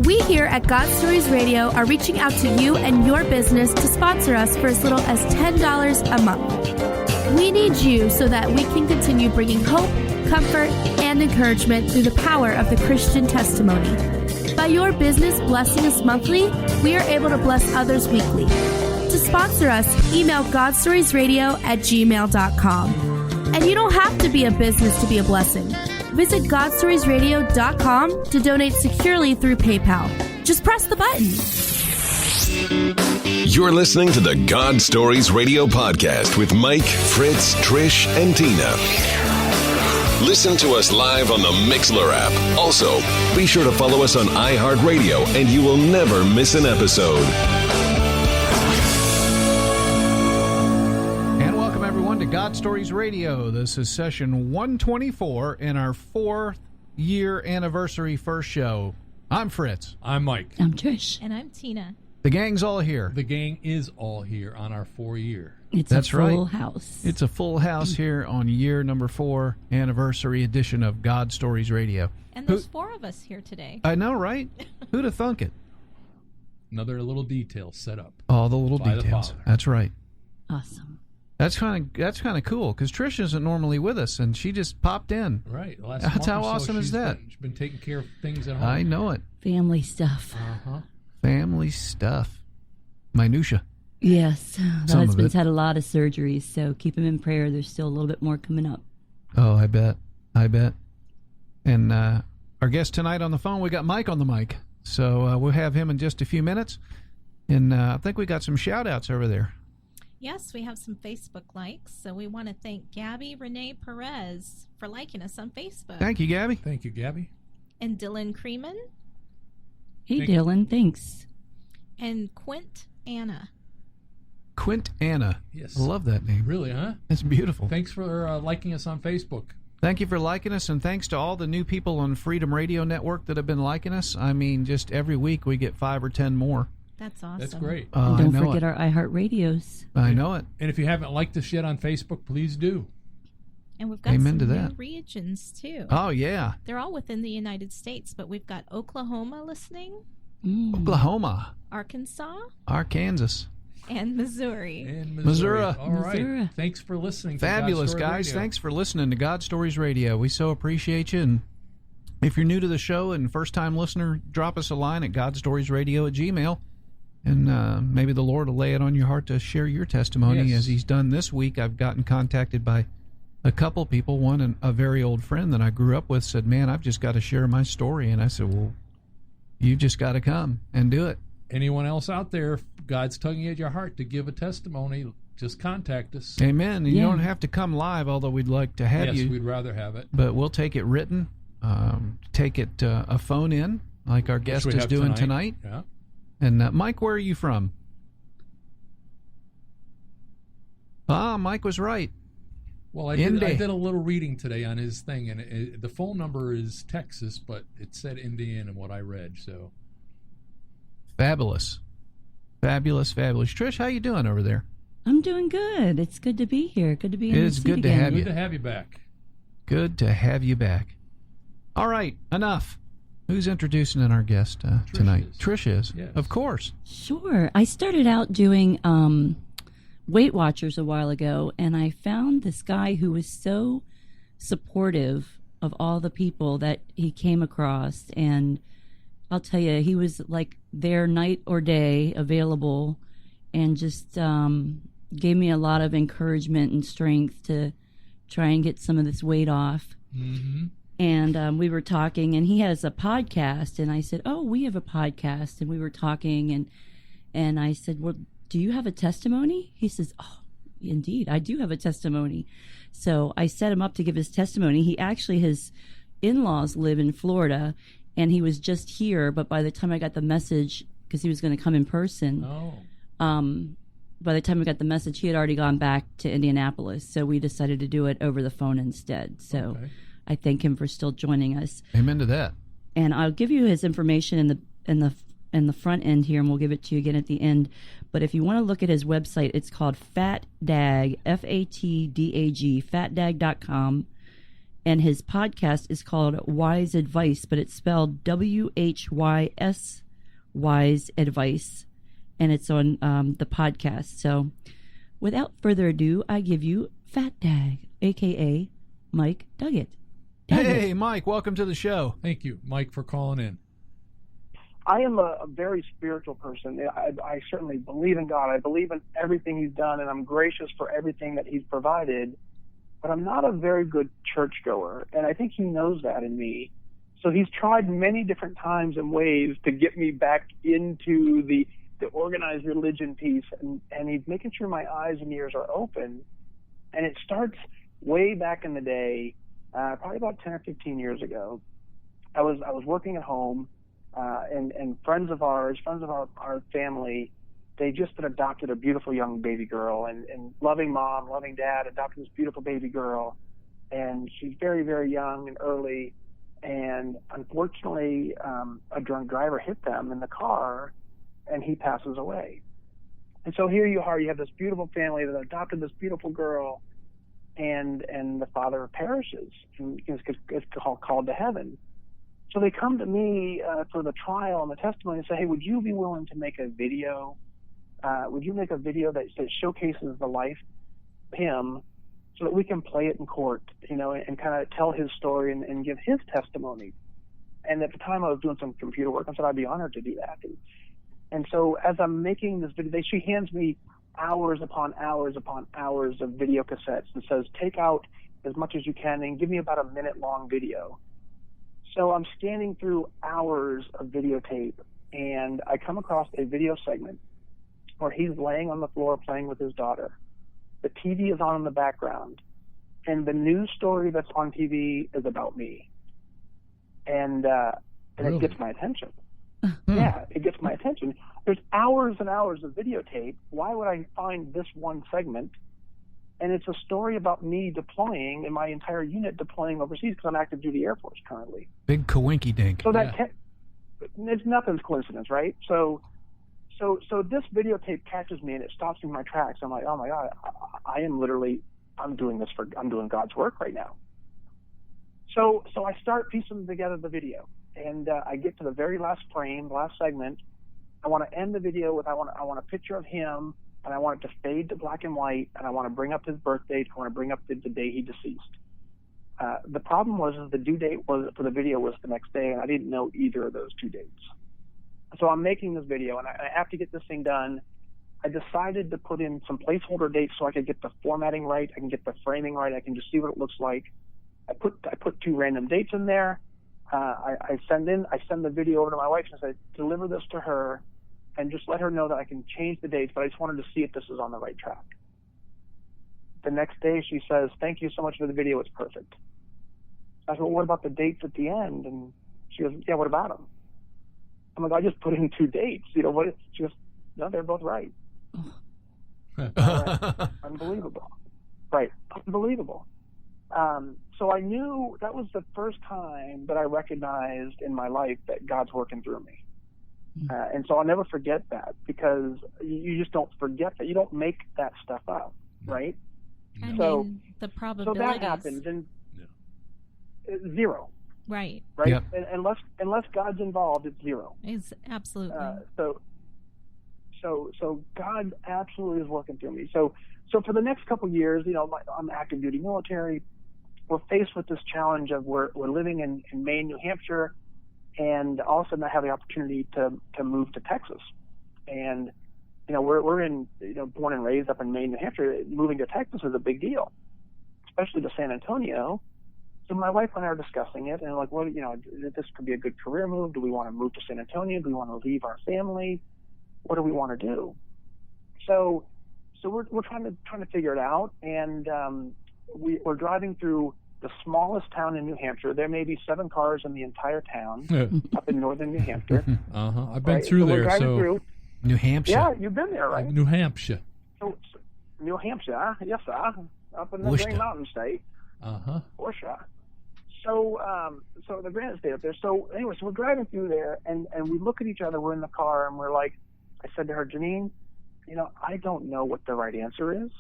We here at God Stories Radio are reaching out to you and your business to sponsor us for as little as $10 a month. We need you so that we can continue bringing hope, comfort, and encouragement through the power of the Christian testimony. By your business blessing us monthly, we are able to bless others weekly. To sponsor us, email godstoriesradio@gmail.com. And you don't have to be a business to be a blessing. Visit godstoriesradio.com to donate securely through PayPal. Just press the button. You're listening to the God Stories Radio podcast with Mike, Fritz, Trish, and Tina. Listen to us live on the Mixlr app. Also, be sure to follow us on iHeartRadio and you will never miss an episode. And welcome everyone to God Stories Radio. This is session 124 in our 4th-year anniversary first show. I'm Fritz. I'm Mike. I'm Trish. And I'm Tina. The gang's all here. The gang is all here on our 4-year. That's a full house. It's a full house here on year number 4 anniversary edition of God Stories Radio. And there's 4 of us here today. I know, right? Who'd have thunk it? Another little detail set up. All the little by details. The Father. That's right. Awesome. That's kind of cool because Trish isn't normally with us and she just popped in. Right. That's how awesome is that? She's been taking care of things at home. I know it. Family stuff. Uh-huh. Family stuff. Minutia. Yes. The Some of husband's it. had a lot of surgeries, so keep him in prayer. There's still a little bit more coming up. Oh, I bet. And our guest tonight on the phone, we got Mike on the mic. So we'll have him in just a few minutes. And I think we got some shout-outs over there. Yes, we have some Facebook likes. So we want to thank Gabby Renee Perez for liking us on Facebook. Thank you, Gabby. Thank you, Gabby. And Dylan Creeman. Hey, Thank you. Dylan. Thanks. And Quint Anna. Quint Anna. Yes. I love that name. Really, huh? That's beautiful. Thanks for liking us on Facebook. Thank you for liking us, and thanks to all the new people on Freedom Radio Network that have been liking us. I mean, just every week we get 5 or 10 more. That's awesome. That's great. And I don't know forget it. our iHeartRadios. I know it. And if you haven't liked us yet on Facebook, please do. And we've got Amen some to new that. regions, too. Oh, yeah. They're all within the United States, but we've got Oklahoma listening, Oklahoma, Arkansas, Arkansas. and Missouri. And Missouri. All right. Missouri. Thanks for listening to Fabulous, God Story guys. Radio. Thanks for listening to God Stories Radio. We so appreciate you. And if you're new to the show and first-time listener, drop us a line at godstoriesradio@gmail.com. And maybe the Lord will lay it on your heart to share your testimony. Yes. As He's done this week. I've gotten contacted by a couple people. One, a very old friend that I grew up with, said, man, I've just got to share my story. And I said, well, you just got to come and do it. Anyone else out there, if God's tugging at your heart to give a testimony, just contact us. Amen. And you Yeah. don't have to come live, although we'd like to have Yes, you. we'd rather have it. But we'll take it written, take it a phone in, like our guest Which we is have doing tonight. Yeah. And Mike, where are you from? Mike was right. Well, I Indy. did a little reading today on his thing, and the phone number is Texas, but it said Indiana in what I read. So Fabulous. Fabulous. Trish, how you doing over there? I'm doing good. It's good to be here. Good to be in It's the seat good to again. have you. good to have you back. Good to have you back. All right, enough. Who's introducing our guest tonight? is. Trish is. Yes. Of course. Sure. I started out doing Weight Watchers a while ago, and I found this guy who was so supportive of all the people that he came across. And I'll tell you, he was like there night or day, available, and just gave me a lot of encouragement and strength to try and get some of this weight off. Mm-hmm. And we were talking, and he has a podcast, and I said, oh, we have a podcast. And we were talking, and I said, well, do you have a testimony? He says, oh, indeed, I do have a testimony. So I set him up to give his testimony. He actually, his in-laws live in Florida, and he was just here, but by the time I got the message, because he was going to come in person, by the time we got the message, he had already gone back to Indianapolis. So we decided to do it over the phone instead. So Okay. I thank him for still joining us. Amen to that. And I'll give you his information in the front end here, and we'll give it to you again at the end. But if you want to look at his website, it's called FatDag, FATDAG, fatdag.com. and his podcast is called Wise Advice, but it's spelled WHYS, Wise Advice, and it's on the podcast. So without further ado, I give you Fat Dag, a.k.a. Mike Duggett. Hey, Mike, welcome to the show. Thank you, Mike, for calling in. I am a very spiritual person. I certainly believe in God. I believe in everything he's done, and I'm gracious for everything that he's provided. But I'm not a very good churchgoer, and I think he knows that in me. So he's tried many different times and ways to get me back into the organized religion piece, and he's making sure my eyes and ears are open. And it starts way back in the day, probably about 10 or 15 years ago. I was working at home, and friends of our family, they just had adopted a beautiful young baby girl, and loving mom, loving dad, adopted this beautiful baby girl, and she's very, very young and early, and unfortunately, a drunk driver hit them in the car, and he passes away. And so here you are, you have this beautiful family that adopted this beautiful girl, and the father perishes and is called to heaven. So they come to me for the trial and the testimony and say, hey, would you be willing to make a video? Would you make a video that showcases the life of him so that we can play it in court, and kind of tell his story and give his testimony? And at the time I was doing some computer work, I said I'd be honored to do that. And so as I'm making this video, she hands me hours upon hours upon hours of video cassettes and says, take out as much as you can and give me about a minute-long video. So I'm scanning through hours of videotape, and I come across a video segment where he's laying on the floor playing with his daughter. The TV is on in the background, and the news story that's on TV is about me. And Really? It gets my attention. Yeah, it gets my attention. There's hours and hours of videotape. Why would I find this one segment? And it's a story about me deploying, and my entire unit deploying overseas, because I'm active duty Air Force currently. Big coinky dink. So it's nothing's coincidence, right? So this videotape catches me, and it stops me in my tracks. I'm like, oh my God, I'm doing God's work right now. So I start piecing together the video, and I get to the very last frame, the last segment. I want to end the video with I want a picture of him, and I want it to fade to black and white, and I want to bring up his birth date. I want to bring up the day he deceased. The problem was the due date for the video was the next day, and I didn't know either of those two dates. So I'm making this video, and I have to get this thing done. I decided to put in some placeholder dates so I could get the formatting right, I can get the framing right, I can just see what it looks like. I put two random dates in there. I send the video over to my wife and say, deliver this to her and just let her know that I can change the dates, but I just wanted to see if this is on the right track. The next day she says, thank you so much for the video, it's perfect. I said, well, what about the dates at the end? And she goes, yeah, what about them? I'm like, I just put in two dates. What? She goes, no, they're both right. Right. Unbelievable. Right. Unbelievable. So I knew that was the first time that I recognized in my life that God's working through me. And so I'll never forget that, because you just don't forget that. You don't make that stuff up, right? I So- mean, the So probabilities. that happens, and zero, Right. right? Yep. And unless God's involved, it's zero. It's absolutely. So God absolutely is working through me. So for the next couple of years, I'm active duty military. We're faced with this challenge of we're living in Maine, New Hampshire, and all of a sudden I have the opportunity to move to Texas. And we're in born and raised up in Maine, New Hampshire. Moving to Texas is a big deal, especially to San Antonio. So my wife and I are discussing it, and like, well, this could be a good career move. Do we want to move to San Antonio? Do we want to leave our family? What do we want to do? So we're trying to figure it out, and we're driving through the smallest town in New Hampshire. There may be 7 cars in the entire town up in northern New Hampshire. I've been through we're there. driving So through. New Hampshire. Yeah, you've been there, right? New Hampshire. So, New Hampshire, huh? Yes, sir. Up in the Worcester. Green Mountain State. Worcester. So the Granite State up there. So anyway, so we're driving through there, and we look at each other. We're in the car, and we're like, I said to her, Janine, I don't know what the right answer is.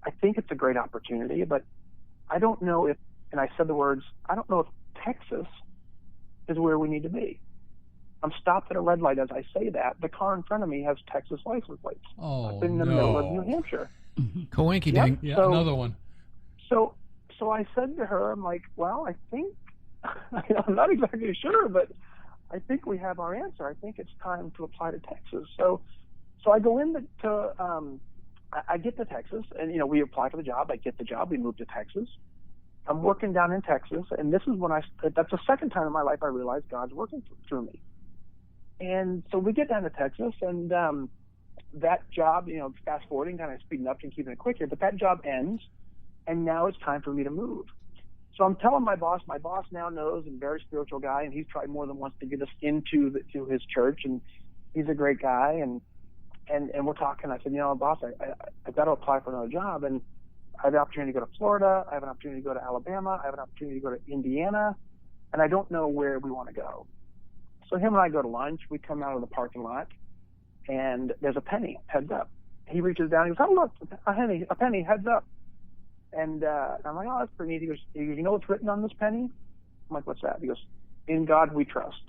I think it's a great opportunity, but I don't know if and I said the words, I don't know if Texas is where we need to be. I'm stopped at a red light as I say that. The car in front of me has Texas license plates. Oh, I'm in the middle of New Hampshire. Coinky dink. Yeah, So- another one. So I said to her, I'm like, well, I think, I'm not exactly sure, but I think we have our answer. I think it's time to apply to Texas. So I go in I get to Texas, and, we apply for the job. I get the job. We move to Texas. I'm working down in Texas, and this is when that's the second time in my life I realized God's working through me. And so we get down to Texas, and that job, fast forwarding, kind of speeding up and keeping it quick here, but that job ends, and now it's time for me to move. So I'm telling my boss now knows, and very spiritual guy, and he's tried more than once to get us into his church, and he's a great guy, and we're talking. I said, boss, I've got to apply for another job, and I have an opportunity to go to Florida, I have an opportunity to go to Alabama, I have an opportunity to go to Indiana, and I don't know where we want to go. So him and I go to lunch. We come out of the parking lot, and there's a penny, heads up. He reaches down, he goes, oh, look, a penny, heads up. And I'm like, oh, that's pretty neat. He goes, you know what's written on this penny? I'm like, what's that? He goes, in God we trust.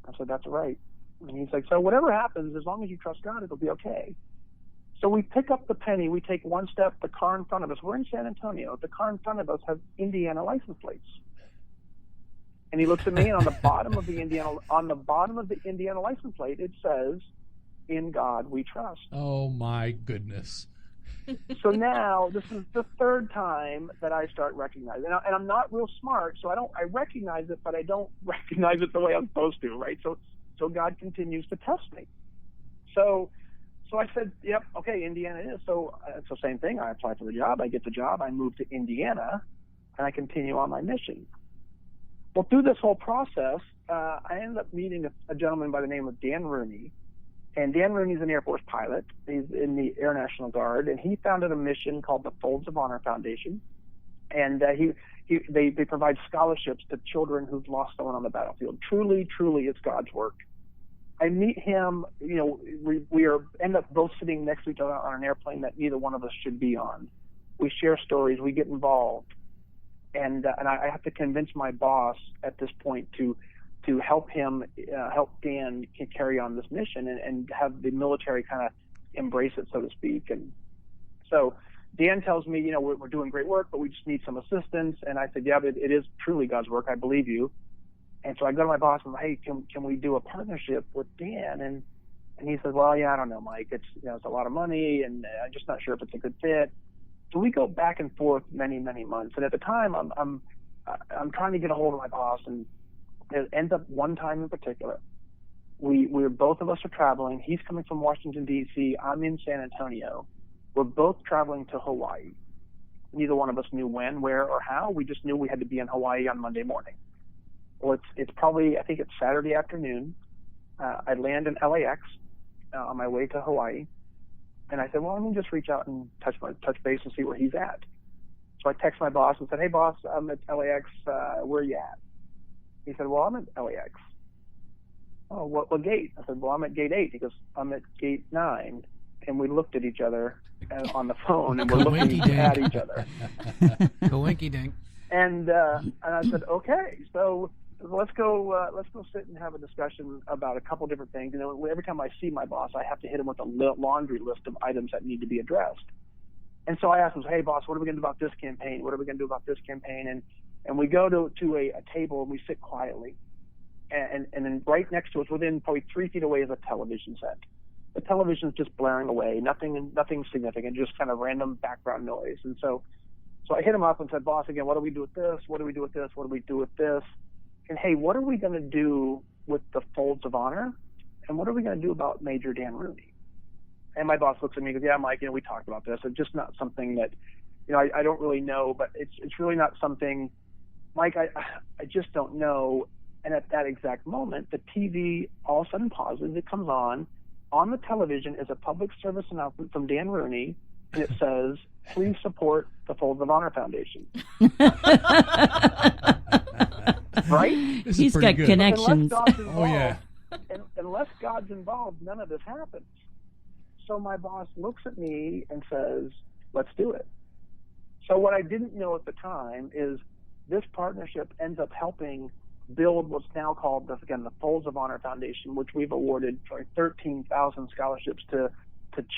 I said, that's right. And he's like, so whatever happens, as long as you trust God, it'll be okay. So we pick up the penny, we take one step, the car in front of us, we're in San Antonio, the car in front of us has Indiana license plates. And he looks at me, and on the bottom of the Indiana license plate, it says, in God we trust. Oh my goodness. So now this is the third time that I start recognizing, and I'm not real smart, so I recognize it, but I don't recognize it the way I'm supposed to, right? So God continues to test me. So I said, yep, okay, Indiana it is. So it's the same thing. I apply for the job, I get the job, I move to Indiana, and I continue on my mission. Well, through this whole process, I ended up meeting a gentleman by the name of Dan Rooney. And Dan Rooney's an Air Force pilot. He's in the Air National Guard, and he founded a mission called the Folds of Honor Foundation. And they provide scholarships to children who've lost someone on the battlefield. Truly, it's God's work. I meet him. We end up both sitting next to each other on an airplane that neither one of us should be on. We share stories. We get involved, and I have to convince my boss at this point to help Dan carry on this mission and have the military kind of embrace it, so to speak. And so Dan tells me, we're doing great work, but we just need some assistance. And I said, yeah, but it is truly God's work. I believe you. And so I go to my boss and I'm like, hey, can we do a partnership with Dan? And he says, well, yeah, I don't know, Mike. It's it's a lot of money, and I'm just not sure if it's a good fit. So we go back and forth many, many months. And at the time, I'm trying to get a hold of my boss, and it ends up one time in particular. We're both of us are traveling. He's coming from Washington, D.C. I'm in San Antonio. We're both traveling to Hawaii. Neither one of us knew when, where, or how. We just knew we had to be in Hawaii on Monday morning. Well, it's probably, I think it's Saturday afternoon. I land in LAX on my way to Hawaii. And I said, well, let me just reach out and touch base and see where he's at. So I text my boss and said, hey, boss, I'm at LAX. Where are you at? He said, well, I'm at LAX. Oh, what gate? I said, well, I'm at gate 8. He goes, I'm at gate 9. And we looked at each other on the phone, and we're looking at each other. Coinky dink. And I said, okay, so let's go sit and have a discussion about a couple different things. Every time I see my boss, I have to hit him with a laundry list of items that need to be addressed. And so I asked him, hey, boss, what are we going to do about this campaign? What are we going to do about this campaign? And we go to a table, and we sit quietly. And then right next to us, within probably 3 feet away, is a television set. The television's just blaring away, nothing significant, just kind of random background noise. And so I hit him up and said, boss, again, what do we do with this? What do we do with this? What do we do with this? And hey, what are we going to do with the Folds of Honor? And what are we going to do about Major Dan Rooney? And my boss looks at me and goes, yeah, Mike, we talked about this. It's just not something that, I don't really know, but it's really not something, Mike, I just don't know. And at that exact moment, the TV all of a sudden pauses. It comes on. On the television is a public service announcement from Dan Rooney, and it says, please support the Folds of Honor Foundation. Right? He's got good. connections. Oh, yeah. Unless God's involved, none of this happens. So my boss looks at me and says, let's do it. So what I didn't know at the time is this partnership ends up helping build what's now called, the Folds of Honor Foundation, which we've awarded for 13,000 scholarships to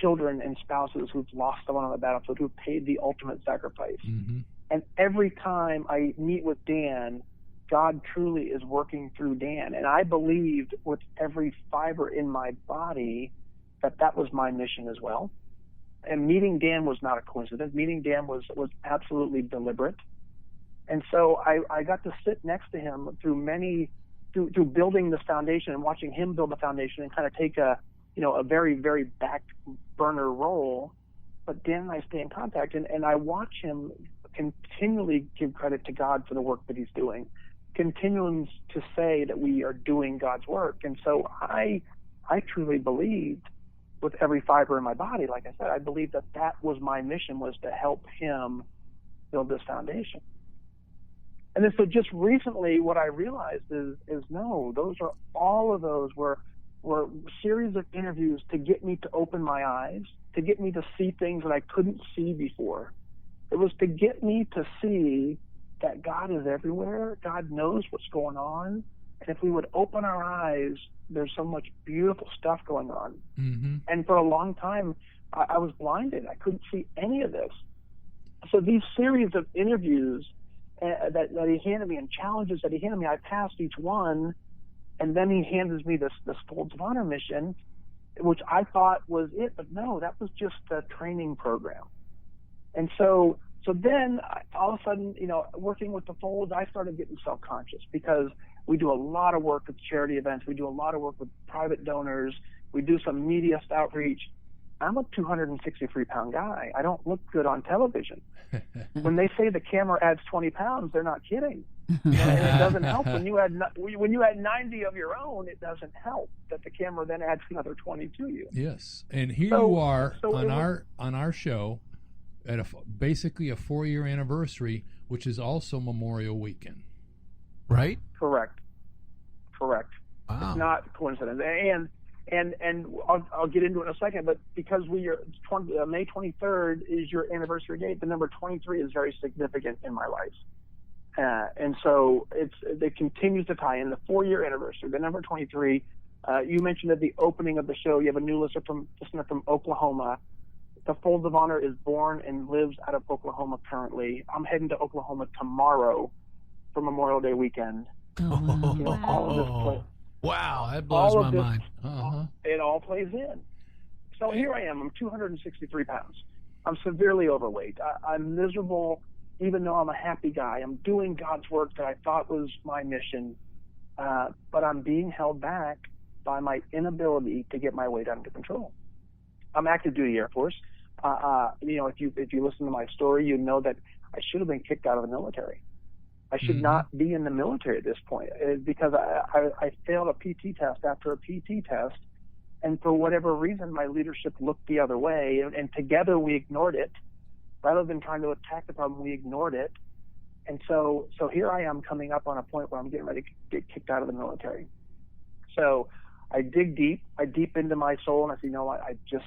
children and spouses who've lost someone on the battlefield, who've paid the ultimate sacrifice. Mm-hmm. And every time I meet with Dan, God truly is working through Dan. And I believed with every fiber in my body that was my mission as well. And meeting Dan was not a coincidence. Meeting Dan was absolutely deliberate. And so I got to sit next to him through building this foundation and watching him build the foundation and kind of take a very, very back burner role. But Dan and I stay in contact, and I watch him continually give credit to God for the work that he's doing, continuing to say that we are doing God's work. And so I truly believed with every fiber in my body, like I said, I believed that was my mission, was to help him build this foundation. And then so just recently what I realized is no, all of those were series of interviews to get me to open my eyes, to get me to see things that I couldn't see before. It was to get me to see that God is everywhere. God knows what's going on. And if we would open our eyes, there's so much beautiful stuff going on. Mm-hmm. And for a long time, I was blinded. I couldn't see any of this. So these series of interviews that he handed me and challenges that he handed me, I passed each one. And then he hands me this Folds of Honor mission, which I thought was it, but no, that was just a training program. And so then all of a sudden, working with the Folds, I started getting self-conscious because we do a lot of work with charity events. We do a lot of work with private donors. We do some media outreach. I'm a 263-pound guy. I don't look good on television. When they say the camera adds 20 pounds, they're not kidding. And it doesn't help when you add 90 of your own. It doesn't help that the camera then adds another 20 to you. Yes, and here you are on our show at basically a 4-year anniversary, which is also Memorial Weekend. Right? Correct. Wow. It's not coincidence. And I'll get into it in a second, but because May 23rd is your anniversary date, the number 23 is very significant in my life. And so it continues to tie in the 4-year anniversary, the number 23. You mentioned at the opening of the show, you have a new listener from Oklahoma. The Folds of Honor is born and lives out of Oklahoma currently. I'm heading to Oklahoma tomorrow for Memorial Day weekend. Oh, wow. All of this Wow, that blows my mind. Uh-huh. It all plays in. So here I am. I'm 263 pounds. I'm severely overweight. I'm miserable, even though I'm a happy guy. I'm doing God's work that I thought was my mission, but I'm being held back by my inability to get my weight under control. I'm active duty Air Force. If you listen to my story, you know that I should have been kicked out of the military. I should not be in the military at this point because I failed a PT test after a PT test, and for whatever reason, my leadership looked the other way, and together we ignored it. Rather than trying to attack the problem, we ignored it. And so here I am coming up on a point where I'm getting ready to get kicked out of the military. So I dig deep. I deep into my soul, and I say,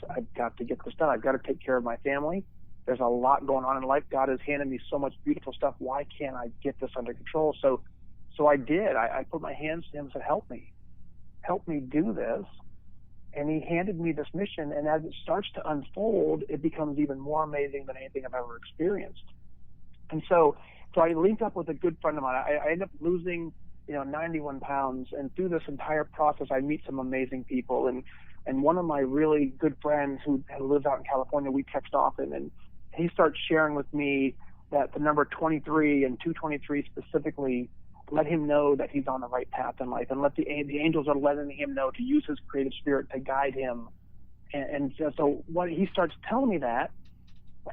I've got to get this done. I've got to take care of my family. There's a lot going on in life. God has handed me so much beautiful stuff. Why can't I get this under control? So I did. I put my hands to him and said, help me do this. And he handed me this mission. And as it starts to unfold, it becomes even more amazing than anything I've ever experienced. And so I linked up with a good friend of mine. I ended up losing, 91 pounds. And through this entire process, I meet some amazing people. And one of my really good friends who lives out in California, we text often, and he starts sharing with me that the number 23 and 223 specifically let him know that he's on the right path in life, and the angels are letting him know to use his creative spirit to guide him. And so what he starts telling me that,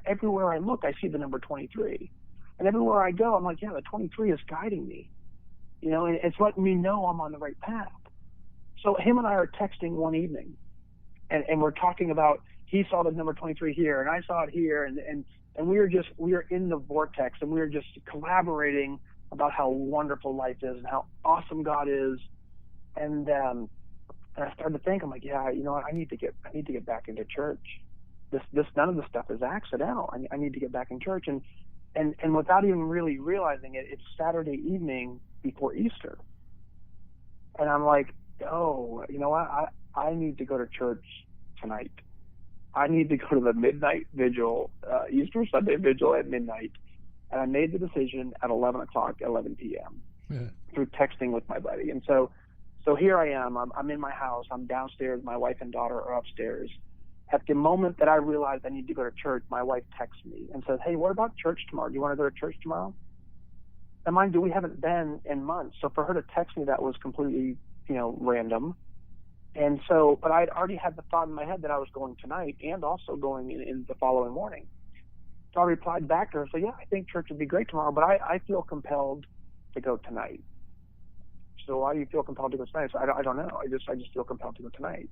everywhere I look, I see the number 23. And everywhere I go, I'm like, yeah, the 23 is guiding me. And it's letting me know I'm on the right path. So him and I are texting one evening, and we're talking about, he saw the number 23 here, and I saw it here, and we are in the vortex, and we are just collaborating about how wonderful life is and how awesome God is. And I started to think, I'm like, yeah, I need to get back into church. This none of this stuff is accidental. I need to get back in church. And And without even really realizing it, it's Saturday evening before Easter. And I'm like, oh, you know what? I need to go to church tonight. I need to go to the midnight vigil, Easter Sunday vigil at midnight. And I made the decision at 11 p.m. Through texting with my buddy. And so here I am. I'm in my house. I'm downstairs. My wife and daughter are upstairs. At the moment that I realized I need to go to church, my wife texts me and says, hey, what about church tomorrow? Do you want to go to church tomorrow? And mind you, we haven't been in months. So for her to text me, that was completely, random. And so, but I'd already had the thought in my head that I was going tonight and also going in the following morning. So I replied back to her, so yeah, I think church would be great tomorrow, but I feel compelled to go tonight. So why do you feel compelled to go tonight? So I don't know. I just feel compelled to go tonight.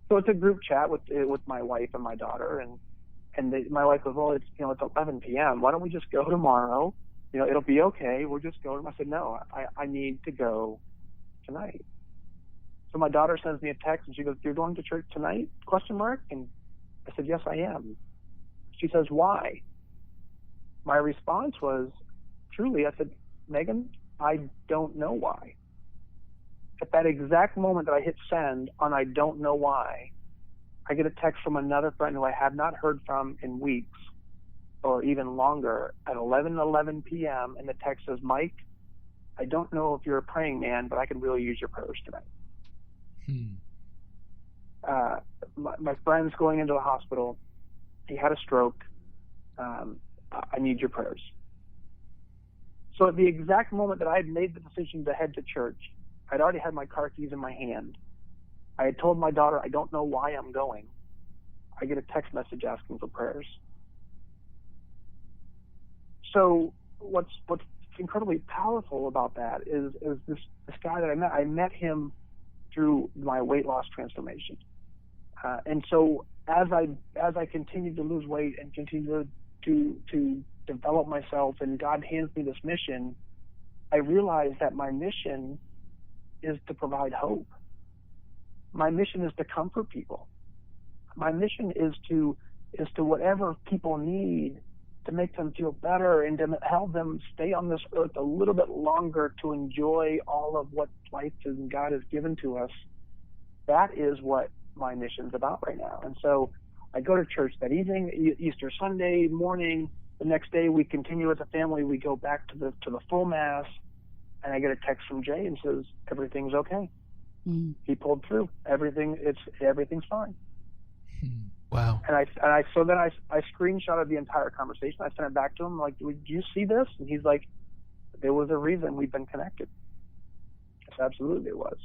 So it's a group chat with my wife and my daughter, and my wife goes, well, it's 11 p.m. Why don't we just go tomorrow? It'll be okay. We'll just go. And I said, no, I need to go tonight. So my daughter sends me a text and she goes, you're going to church tonight? ? And I said, yes, I am. She says, why? My response was, truly, I said, Megan, I don't know why. At that exact moment that I hit send on I don't know why, I get a text from another friend who I have not heard from in weeks or even longer at 11 p.m. And the text says, Mike, I don't know if you're a praying man, but I could really use your prayers tonight. My friend's going into the hospital. He had a stroke. I need your prayers. So at the exact moment that I had made the decision to head to church, I'd already had my car keys in my hand. I had told my daughter, I don't know why I'm going. I get a text message asking for prayers. So what's incredibly powerful about that is this guy that I met. I met him through my weight loss transformation. And so as I continued to lose weight and continue to develop myself, and God hands me this mission, I realized that my mission is to provide hope. My mission is to comfort people. My mission is to whatever people need to make them feel better and to help them stay on this earth a little bit longer to enjoy all of what life and God has given to us. That is what my mission's about right now. And so I go to church that evening, Easter Sunday morning. The next day we continue as a family. We go back to the full mass, and I get a text from Jay and says everything's okay. He pulled through. Everything's fine. Wow. And I screenshotted the entire conversation. I sent it back to him like, "Did you see this?" And he's like, "There was a reason we've been connected." Yes, absolutely, it was.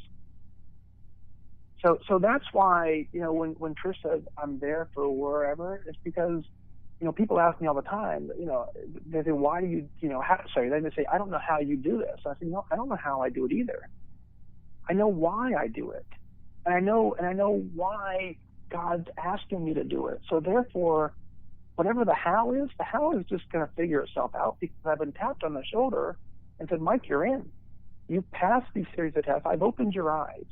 So that's why, when Trish says I'm there for wherever, it's because, people ask me all the time, they say, why do you, they say, I don't know how you do this. I say, no, I don't know how I do it either. I know why I do it. And I know why God's asking me to do it. So therefore, whatever the how is just going to figure itself out, because I've been tapped on the shoulder and said, Mike, you're in. You've passed these series of tests. I've opened your eyes.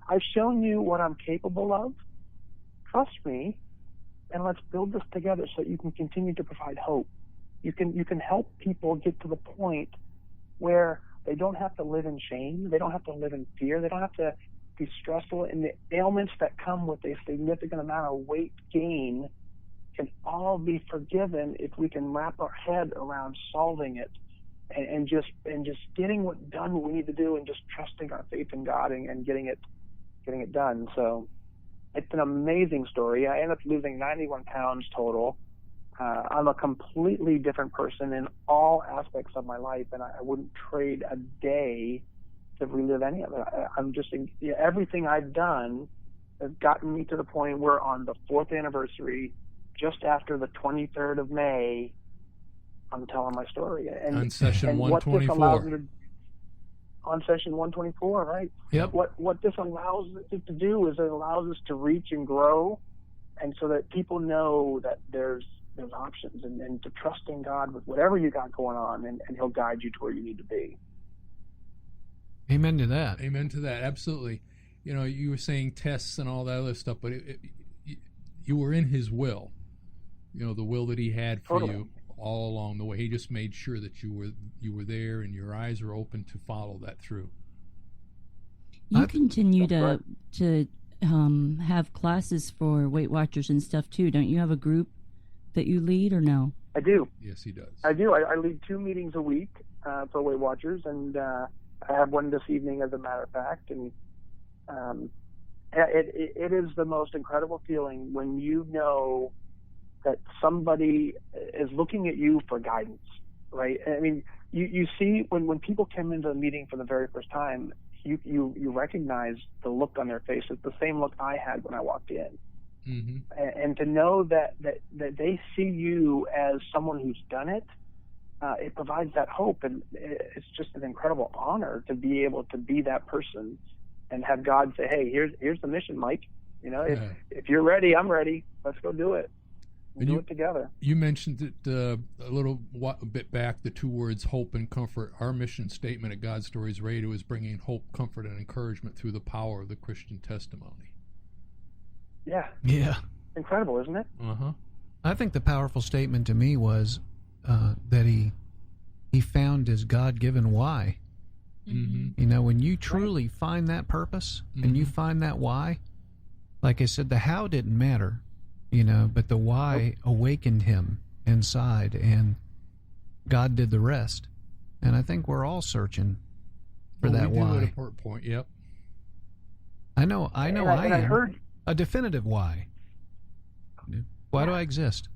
I've shown you what I'm capable of. Trust me, and let's build this together so you can continue to provide hope. You can help people get to the point where they don't have to live in shame. They don't have to live in fear. They don't have to be stressful. And the ailments that come with a significant amount of weight gain can all be forgiven if we can wrap our head around solving it and just getting what we need to do, and just trusting our faith in God and getting it done. So it's an amazing story. I ended up losing 91 pounds total. I'm a completely different person in all aspects of my life, and I wouldn't trade a day to relive any of it. I'm just everything I've done has gotten me to the point where on the 4th anniversary, just after the 23rd of May, I'm telling my story. And on session 124. On session 124, right? Yep. What this allows us to do is it allows us to reach and grow, and so that people know that there's options, and to trust in God with whatever you got going on, and He'll guide you to where you need to be. Amen to that. Amen to that. Absolutely. You were saying tests and all that other stuff, but you were in His will. The will that He had for Totally. you all along the way. He just made sure that you were there and your eyes were open to follow that through. You continue to have classes for Weight Watchers and stuff too, don't you? Have a group that you lead, or no? I do. Yes, he does. I do. I lead 2 meetings a week for Weight Watchers, and I have one this evening, as a matter of fact. And it is the most incredible feeling when you know that somebody is looking at you for guidance, right? I mean, you see when people come into a meeting for the very first time, you recognize the look on their face. It's the same look I had when I walked in. Mm-hmm. And to know that they see you as someone who's done it, it provides that hope, and it's just an incredible honor to be able to be that person and have God say, "Hey, here's the mission, Mike. You know, if you're ready, I'm ready. Let's go do it. We'll do it together." You mentioned it a bit back, the 2 words hope and comfort. Our mission statement at God Stories Radio is bringing hope, comfort, and encouragement through the power of the Christian testimony. Yeah. Incredible, isn't it? Uh-huh. I think the powerful statement to me was that he found his God-given why. Mm-hmm. You know, when you truly find that purpose and you find that why, like I said, the how didn't matter, you know, but the why awakened him inside, and God did the rest. And I think we're all searching for that we do why. At a point, yep. I know. I am. Heard a definitive why. Why do I exist?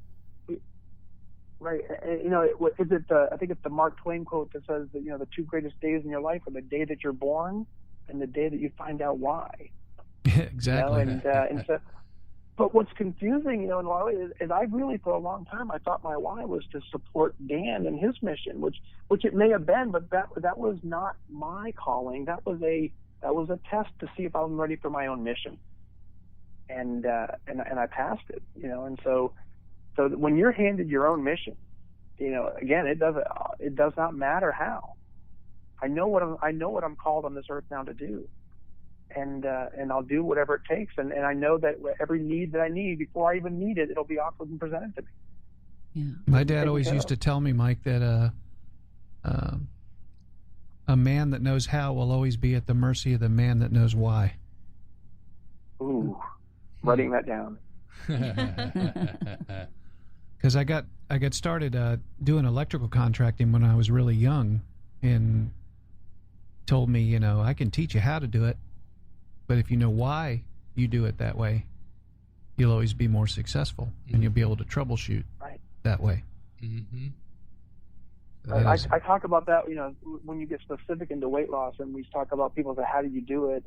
Right. You know, is it I think it's the Mark Twain quote that says that, you know, the 2 greatest days in your life are the day that you're born and the day that you find out why. Exactly. You know, and so, but what's confusing, you know, in a lot of ways, is I really, for a long time, I thought my why was to support Dan and his mission, which it may have been, but that was not my calling. That was a test to see if I'm ready for my own mission. And I passed it, you know, and so when you're handed your own mission, you know, again, it does not matter how. I know what I'm called on this earth now to do, and I'll do whatever it takes, and I know that every need that I need, before I even need it, it'll be offered and presented to me. Yeah. My dad always used to tell me, Mike, that a man that knows how will always be at the mercy of the man that knows why. Ooh, writing that down. Because I got started doing electrical contracting when I was really young, and told me, you know, I can teach you how to do it, but if you know why you do it that way, you'll always be more successful, and you'll be able to troubleshoot that way. Mm-hmm. I talk about that, you know, when you get specific into weight loss, and we talk about people say, how do you do it?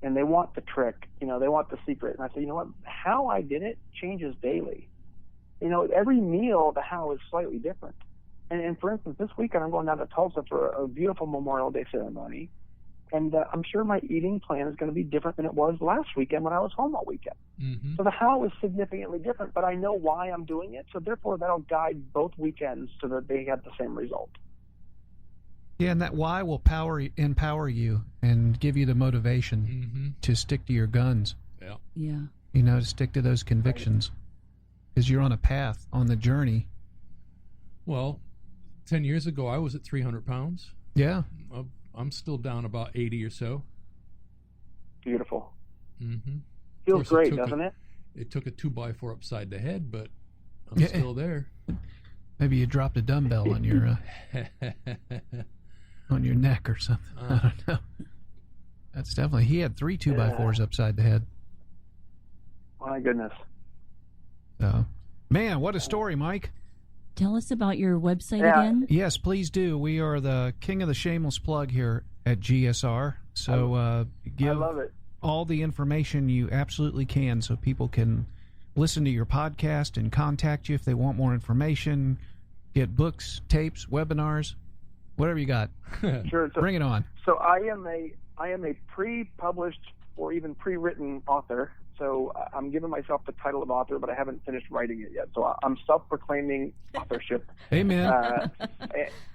And they want the trick, you know, they want the secret. And I say, you know what, how I did it changes daily. You know, every meal, the how is slightly different. And for instance, this weekend I'm going down to Tulsa for a beautiful Memorial Day ceremony. And I'm sure my eating plan is going to be different than it was last weekend when I was home all weekend. Mm-hmm. So the how is significantly different, but I know why I'm doing it. So therefore, that'll guide both weekends so that they have the same result. Yeah, and that why will empower you and give you the motivation to stick to your guns. Yeah. Yeah. You know, to stick to those convictions. Because you're on a path, on the journey. Well, 10 years ago, I was at 300 pounds. Yeah. I'm still down about 80 or so. Beautiful. Mm-hmm. Feels great, doesn't it? It took a 2x4 upside the head, but I'm still there. Maybe you dropped a dumbbell on your on your neck or something. I don't know. That's definitely. He had 3 2x4s upside the head. My goodness. So, man, what a story, Mike. Tell us about your website again. Yes, please do. We are the king of the shameless plug here at GSR. So give I love it. all the information you absolutely can so people can listen to your podcast and contact you if they want more information, get books, tapes, webinars, whatever you got. Sure. So, bring it on. So I am a pre-published or even pre-written author. So I'm giving myself the title of author, but I haven't finished writing it yet. So I'm self-proclaiming authorship. Amen.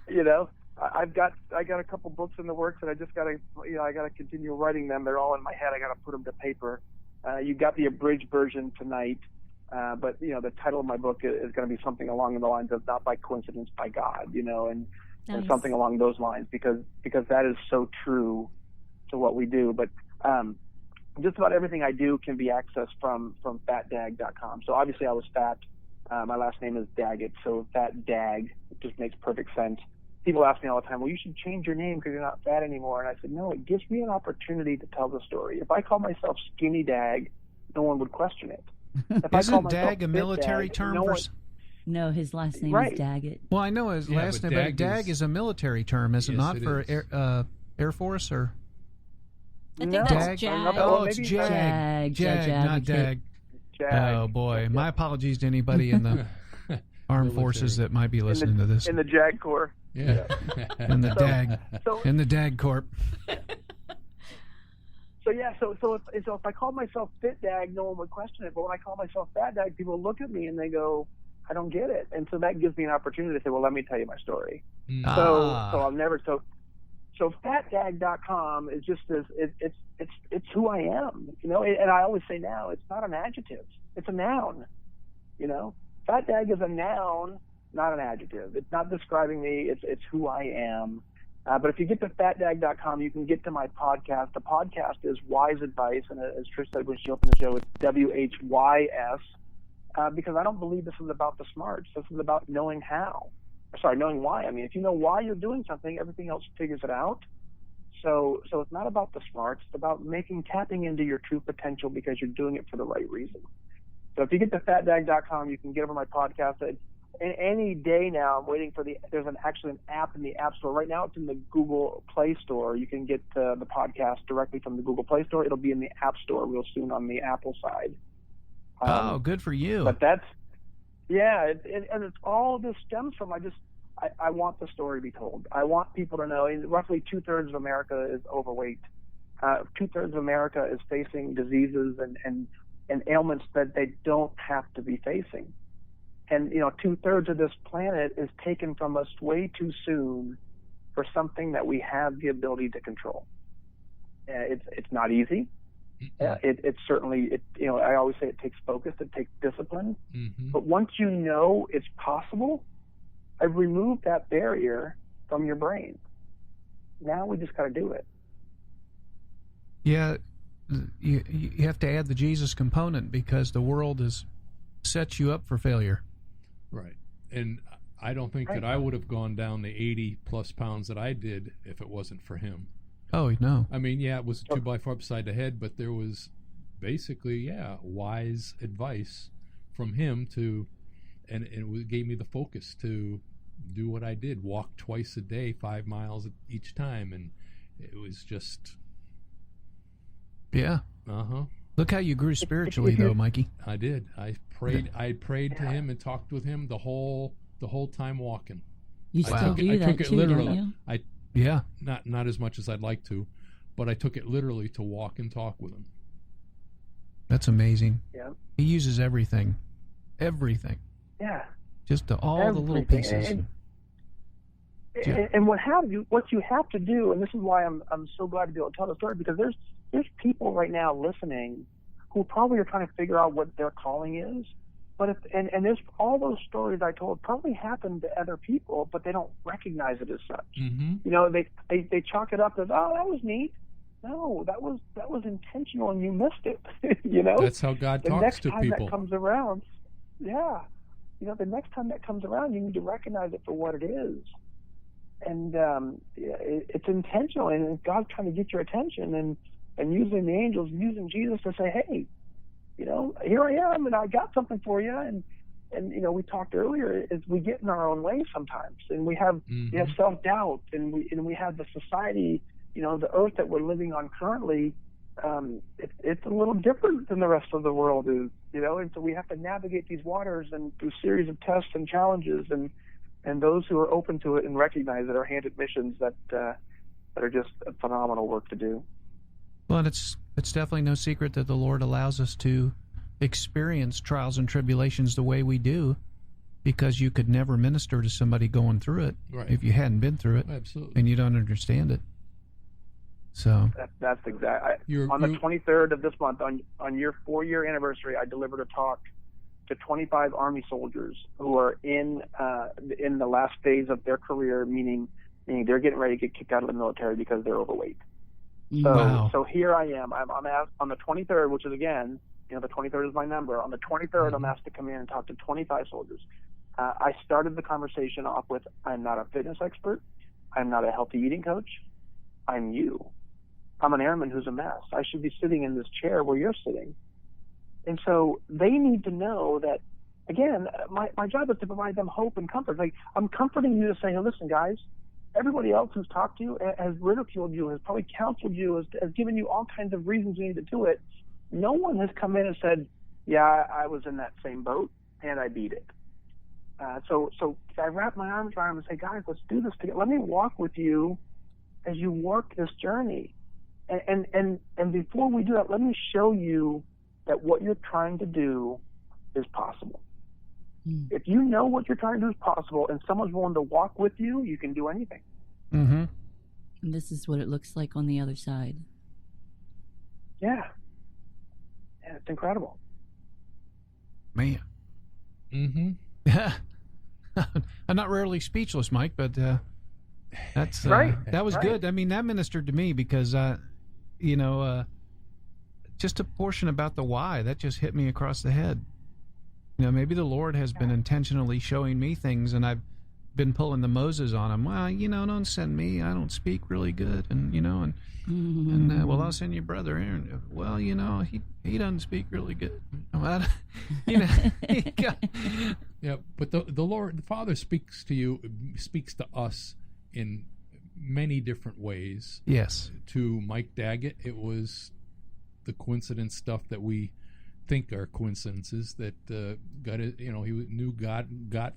You know, I got a couple books in the works, and I just got to continue writing them. They're all in my head. I got to put them to paper. You got the abridged version tonight. But the title of my book is going to be something along the lines of "Not by Coincidence, by God," and Nice. something along those lines, because that is so true to what we do. But just about everything I do can be accessed from fatdag.com. So obviously I was fat. My last name is Daggett, so Fat Dag just makes perfect sense. People ask me all the time, well, you should change your name because you're not fat anymore. And I said, no, it gives me an opportunity to tell the story. If I call myself Skinny Dag, no one would question it. If I call Isn't myself Dag a Fit military Dag, term no for? one, No, his last name Right. is Daggett. Well, I know his Yeah, last but name, but Dag Dag is a military term, is it Yes, not, it for is. Air Force or? I think No. that's Dag? Jag. Oh, Well, it's maybe Jag. Jag, not Dag. Jag. Oh boy, my apologies to anybody in the armed forces that might be listening to this. In the Jag Corps. Yeah. In the Dag. So In the Dag Corp. So if I called myself Fit Dag, no one would question it. But when I call myself Fat Dag, people look at me and they go, I don't get it. And so that gives me an opportunity to say, well, let me tell you my story. Mm. So Ah. I'll never so fatdag.com is just this. It's who I am, And I always say now, it's not an adjective; it's a noun. Fatdag is a noun, not an adjective. It's not describing me. It's who I am. But if you get to fatdag.com, you can get to my podcast. The podcast is Wise Advice, and as Trish said when she opened the show, it's WHYS. Because I don't believe this is about the smarts. This is about knowing how. Knowing why. I mean, if you know why you're doing something, everything else figures it out. So it's not about the smarts. It's about tapping into your true potential because you're doing it for the right reason. So if you get to fatdag.com, you can get over my podcast. And any day now, I'm waiting for there's actually an app in the App Store. Right now, it's in the Google Play Store. You can get the podcast directly from the Google Play Store. It'll be in the App Store real soon on the Apple side. Oh, good for you. But that's, and it's all this stems from, I want the story to be told. I want people to know, roughly 2/3 of America is overweight. 2/3 of America is facing diseases and ailments that they don't have to be facing. And, 2/3 of this planet is taken from us way too soon for something that we have the ability to control. It's not easy. It's certainly, I always say it takes focus, it takes discipline. Mm-hmm. But once you know it's possible, I've removed that barrier from your brain. Now we just got to do it. Yeah, you have to add the Jesus component because the world has set you up for failure. Right. And I don't think that I would have gone down the 80+ pounds that I did if it wasn't for him. Oh, no. I mean, yeah, it was a 2x4 upside the head, but there was basically, wise advice from him and it gave me the focus to do what I did, walk twice a day, 5 miles each time, and it was just... Yeah. Uh-huh. Look how you grew spiritually, though, Mikey. I did. I prayed to him and talked with him the whole time walking. You I still took do it that too, literally. don't you? Yeah. Not as much as I'd like to, but I took it literally to walk and talk with him. That's amazing. Yeah. He uses everything. Everything. Yeah. Just all the little Everything. pieces. And what you have to do, and this is why I'm so glad to be able to tell the story, because there's people right now listening who probably are trying to figure out what their calling is. But and there's all those stories I told probably happened to other people, but they don't recognize it as such. Mm-hmm. They chalk it up as, oh, that was neat. No, that was intentional, and you missed it. That's how God the talks next to time people. that comes around, the next time that comes around, you need to recognize it for what it is. And it's intentional, and God's trying to get your attention, and using the angels, using Jesus to say, hey, here I am, and I got something for you. And we talked earlier, is we get in our own way sometimes, and we have self-doubt, and we have the society, the earth that we're living on currently. It's a little different than the rest of the world is, and so we have to navigate these waters and through a series of tests and challenges, and those who are open to it and recognize it are handed missions that are just a phenomenal work to do. Well, and it's definitely no secret that the Lord allows us to experience trials and tribulations the way we do, because you could never minister to somebody going through it if you hadn't been through it. Absolutely. And you don't understand it. So that's exactly. On the 23rd of this month, on your 4-year anniversary, I delivered a talk to 25 Army soldiers who are in the last phase of their career, meaning they're getting ready to get kicked out of the military because they're overweight. So, Wow. so here I am. I'm asked on the 23rd, which is again, the 23rd is my number. On the 23rd, I'm asked to come in and talk to 25 soldiers. I started the conversation off with, I'm not a fitness expert. I'm not a healthy eating coach. I'm you. I'm an airman who's a mess. I should be sitting in this chair where you're sitting. And so they need to know that, again, my job is to provide them hope and comfort. Like, I'm comforting you to say, hey, listen, guys, everybody else who's talked to you has ridiculed you, has probably counseled you, has given you all kinds of reasons you need to do it. No one has come in and said, yeah, I was in that same boat and I beat it. So I wrap my arms around them and say, guys, let's do this together. Let me walk with you as you work this journey. And before we do that, let me show you that what you're trying to do is possible. If you know what you're trying to do is possible and someone's willing to walk with you, you can do anything. Mm-hmm. And this is what it looks like on the other side. Yeah. Yeah, it's incredible. Man. Mm-hmm. I'm not rarely speechless, Mike, but that's Right. That was Right. good. I mean, that ministered to me because, just a portion about the why, that just hit me across the head. Maybe the Lord has been intentionally showing me things, and I've been pulling the Moses on him. Well, don't send me. I don't speak really good, and well, I'll send you brother Aaron. Well, he doesn't speak really good. Yeah, but the Lord, the Father speaks to us in many different ways. Yes. To Mike Daggett, it was the coincidence stuff that we think are coincidences that God, he knew God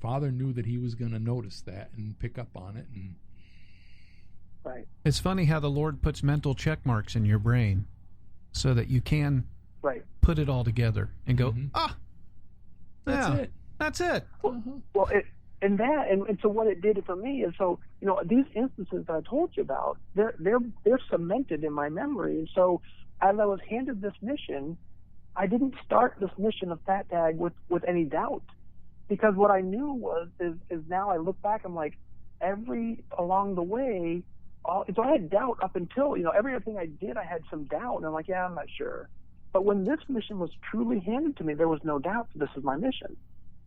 Father knew that he was going to notice that and pick up on it. And Right. It's funny how the Lord puts mental check marks in your brain so that you can Right. put it all together and go, that's it. Well, and so what it did for me is, so these instances that I told you about, they're cemented in my memory. And so as I was handed this mission, I didn't start this mission of Fat Dag with any doubt, because what I knew is now I look back, I'm like, along the way, so I had doubt up until every other thing I did, I had some doubt, and I'm like, yeah, I'm not sure. But when this mission was truly handed to me, there was no doubt that this is my mission.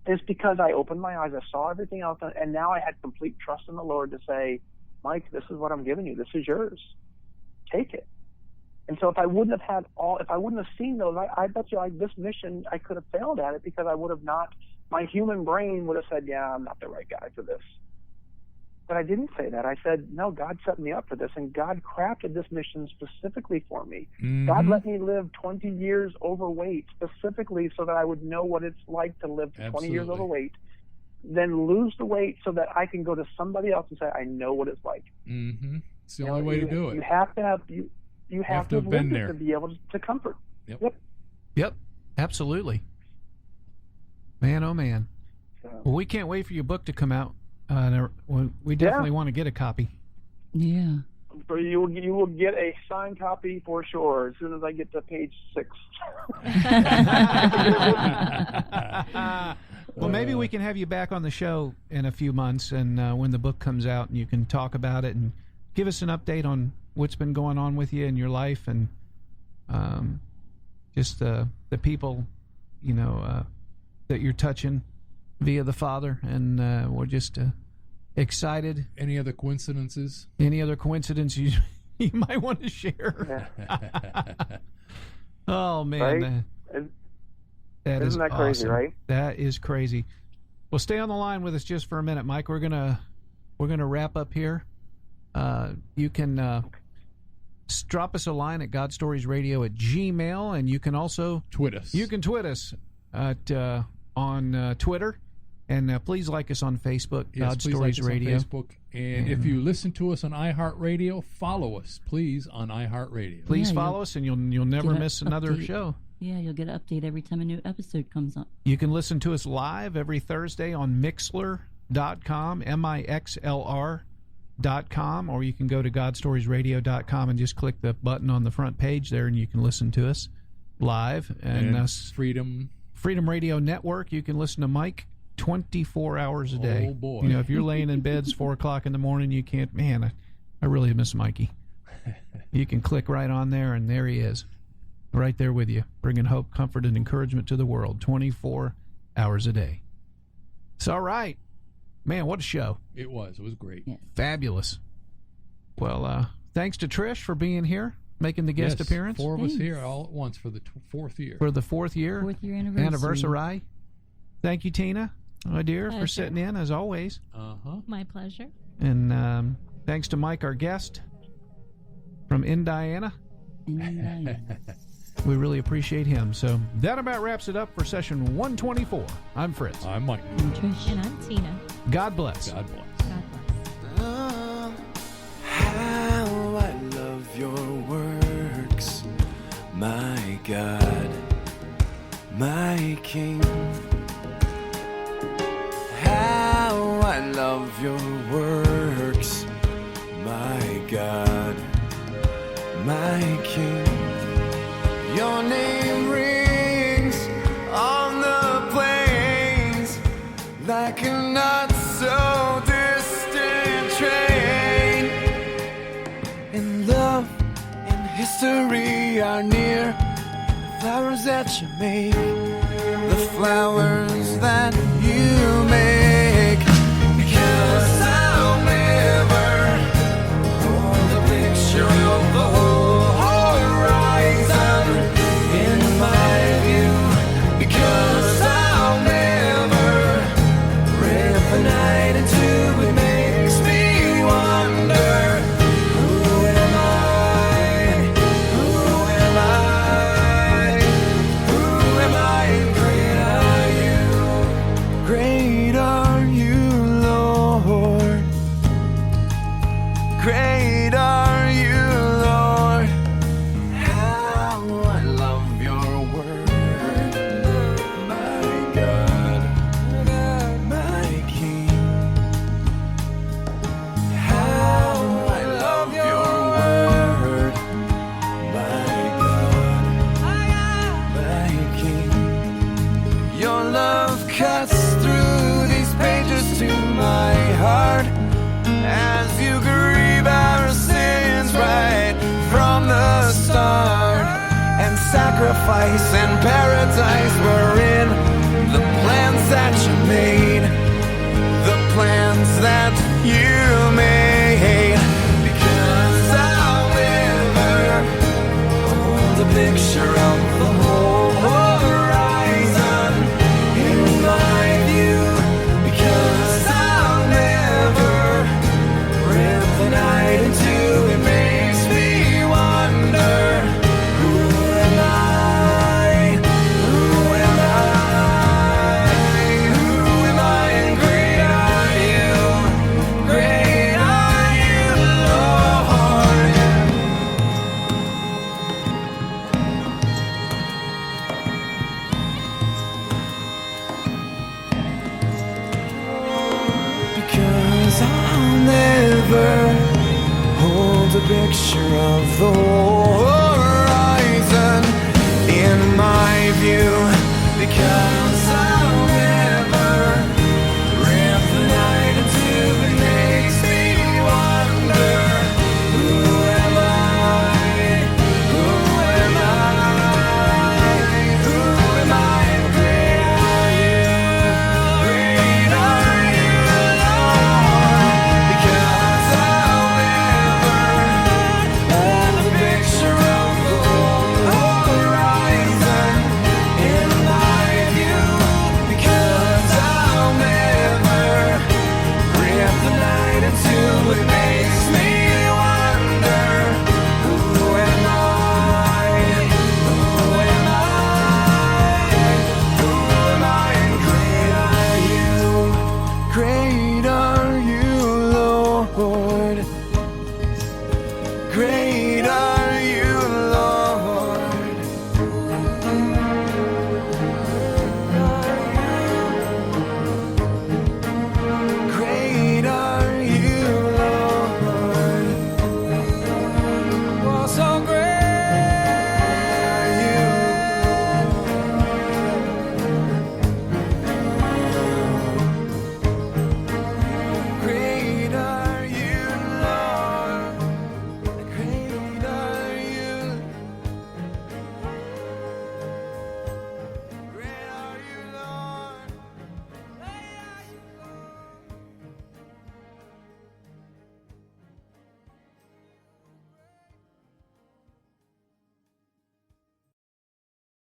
It's because I opened my eyes, I saw everything else, and now I had complete trust in the Lord to say, Mike, this is what I'm giving you. This is yours. Take it. And so if I wouldn't have seen those, I bet you this mission, I could have failed at it, because I would have not, my human brain would have said, yeah, I'm not the right guy for this. But I didn't say that. I said, no, God set me up for this, and God crafted this mission specifically for me. Mm-hmm. God let me live 20 years overweight specifically so that I would know what it's like to live 20 years overweight, then lose the weight so that I can go to somebody else and say, I know what it's like. Mm-hmm. It's the only way to do it. You have to have you have to have been lived it there to be able to comfort. Yep, absolutely. Man, oh man. So, Well, we can't wait for your book to come out. We definitely want to get a copy. Yeah. so you will get a signed copy for sure as soon as I get to page 6. Well, maybe we can have you back on the show in a few months, and when the book comes out, and you can talk about it and give us an update on what's been going on with you in your life, and just the people, that you're touching via the Father, and we're just excited. Any other coincidences? Any other coincidence you might want to share? Oh man, Right? that is Isn't that crazy, awesome. right? That is crazy. Well, stay on the line with us just for a minute, Mike. We're gonna wrap up here. You can drop us a line at godstoriesradio@gmail, and you can also Tweet us. You can tweet us at on Twitter, and please like us on Facebook. Yes, God please Stories like us Radio. on Facebook. And if you listen to us on iHeartRadio, follow us, please, on iHeartRadio. Please Yeah, follow us, and you'll never get a miss another update. show. Yeah, you'll get an update every time a new episode comes up. You can listen to us live every Thursday on Mixlr.com, MIXLR.com, or you can go to GodStoriesRadio.com and just click the button on the front page there, and you can listen to us live. And us Freedom Freedom Radio Network. You can listen to Mike 24 hours a day. Oh, boy. You know, if you're laying in beds 4 o'clock in the morning, you can't. Man, I really miss Mikey. You can click right on there, and there he is, right there with you, bringing hope, comfort, and encouragement to the world 24 hours a day. It's all right. Man, what a show. It was great. Yes. Fabulous. Well, thanks to Trish for being here, making the guest Yes, appearance 4 of us Thanks. here all at once for the 4th year. for the 4th year. 4th year anniversary. Thank you, Tina, my dear, for Pleasure. sitting in, as always. Uh-huh. My pleasure. And thanks to Mike, our guest from Indiana. We really appreciate him. So that about wraps it up for session 124. I'm Fritz. I'm Mike. And Trish. And I'm Tina. God bless. God bless. God bless. How I love your works, my God, my King. How I love your works, my God, my King. Your name rings on the plains like a not so distant train. And love and history are near. The flowers that you make, the flowers that you make. Because I'll never hold a picture of the whole horizon in my view. Because I'll never rip the night in two. It makes me wonder, who am I? Who am I? Who am I? And great are you, Lord. Great are you, Lord. How I love your word, my God, my King. How I love your word, my God, my King. Your love cuts through these pages to my heart as you grieve our sins right from the start. And sacrifice and paradise were in the plans that you made, the plans that you made. Because I'll never hold a picture of the whole horizon in my view. Because I'll never rip the night in two. It makes me wonder, who am I? Who am I? Who am I? And great are you. Great are you, Lord. Because I'll never hold a picture of the